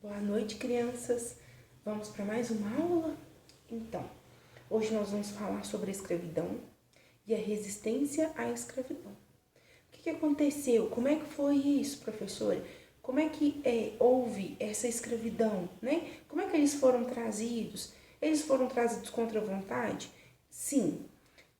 Boa noite, crianças. Vamos para mais uma aula? Então, hoje nós vamos falar sobre a escravidão e a resistência à escravidão. O que aconteceu? Como é que foi isso, professora? Como é que houve essa escravidão, né? Como é que eles foram trazidos? Eles foram trazidos contra a vontade? Sim,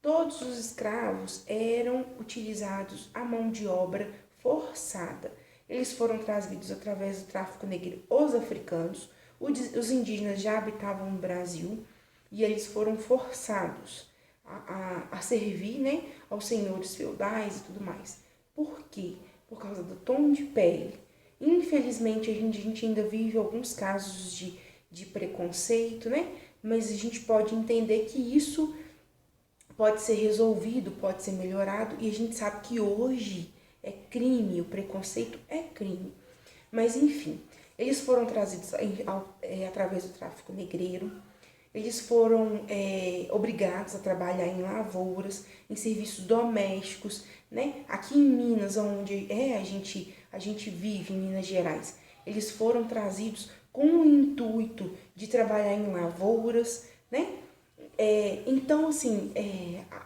todos os escravos eram utilizados à mão de obra forçada. Eles foram trazidos através do tráfico negreiro, os africanos, os indígenas já habitavam no Brasil e eles foram forçados a servir, né, aos senhores feudais e tudo mais. Por quê? Por causa do tom de pele. Infelizmente, a gente ainda vive alguns casos de preconceito, né? Mas a gente pode entender que isso pode ser resolvido, pode ser melhorado, e a gente sabe que hoje é crime, o preconceito é crime. Mas enfim, eles foram trazidos através do tráfico negreiro, eles foram obrigados a trabalhar em lavouras, em serviços domésticos, né? Aqui em Minas, onde a gente vive, em Minas Gerais, eles foram trazidos com o intuito de trabalhar em lavouras, né? Então, assim,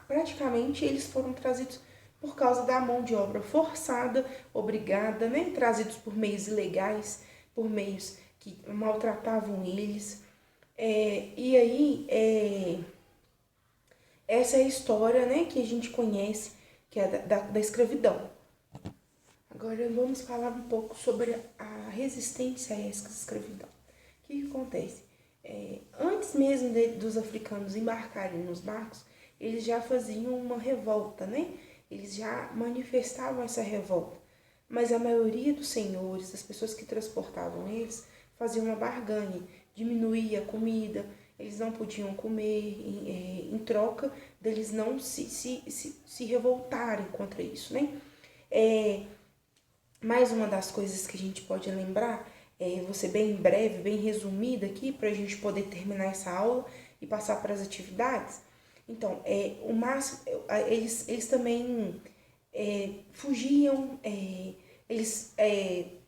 praticamente eles foram trazidos por causa da mão de obra forçada, obrigada, né? Trazidos por meios ilegais, por meios que maltratavam eles. E aí, essa é a história, né, que a gente conhece, que é da escravidão. Agora vamos falar um pouco sobre a resistência a essa escravidão. O que acontece? Antes mesmo dos africanos embarcarem nos barcos, eles já faziam uma revolta, né? Eles já manifestavam essa revolta. Mas a maioria dos senhores, das pessoas que transportavam eles, faziam uma barganha, diminuía a comida, eles não podiam comer, em troca deles não se revoltarem contra isso, né? Mais uma das coisas que a gente pode lembrar, vou ser bem breve, bem resumida aqui, para a gente poder terminar essa aula e passar para as atividades. Então, o máximo, eles também fugiam, eles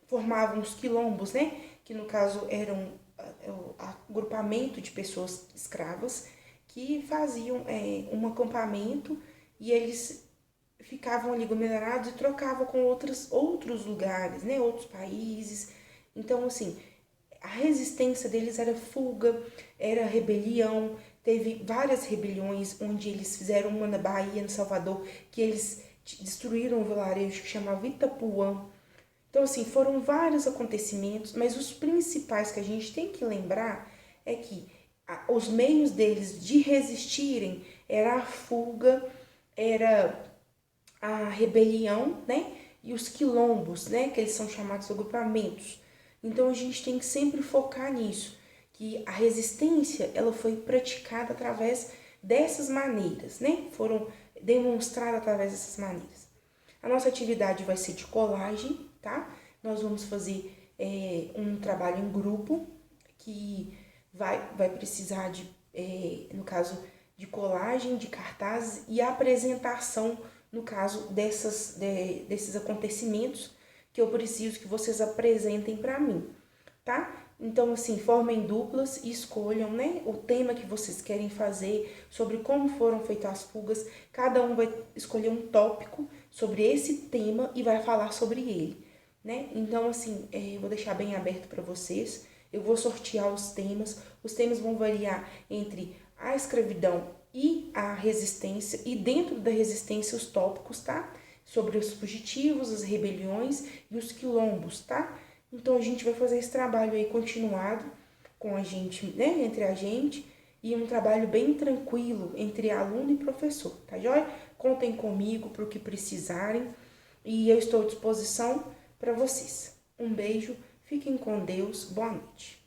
formavam os quilombos, né? Que no caso eram o agrupamento de pessoas escravas que faziam um acampamento e eles ficavam ali aglomerados e trocavam com outros lugares, né? Outros países. Então, assim, a resistência deles era fuga, era rebelião. Teve várias rebeliões onde eles fizeram uma na Bahia, no Salvador, que eles destruíram um vilarejo que chamava Itapuã. Então, assim, foram vários acontecimentos, mas os principais que a gente tem que lembrar é que os meios deles de resistirem era a fuga, era a rebelião, né? E os quilombos, né? Que eles são chamados de agrupamentos. Então, a gente tem que sempre focar nisso, que a resistência, ela foi praticada através dessas maneiras, né? Foram demonstradas através dessas maneiras. A nossa atividade vai ser de colagem, tá? Nós vamos fazer um trabalho em grupo que vai precisar no caso, de colagem, de cartazes e apresentação, no caso desses acontecimentos que eu preciso que vocês apresentem para mim, tá? Então, assim, formem duplas e escolham, né, o tema que vocês querem fazer, sobre como foram feitas as fugas. Cada um vai escolher um tópico sobre esse tema e vai falar sobre ele, né? Então, assim, eu vou deixar bem aberto para vocês. Eu vou sortear os temas vão variar entre a escravidão e a resistência, e dentro da resistência os tópicos, tá? Sobre os fugitivos, as rebeliões e os quilombos, tá? Então, a gente vai fazer esse trabalho aí continuado com a gente, né? Entre a gente, e um trabalho bem tranquilo entre aluno e professor, tá joia? Contem comigo para o que precisarem e eu estou à disposição para vocês. Um beijo, fiquem com Deus, boa noite.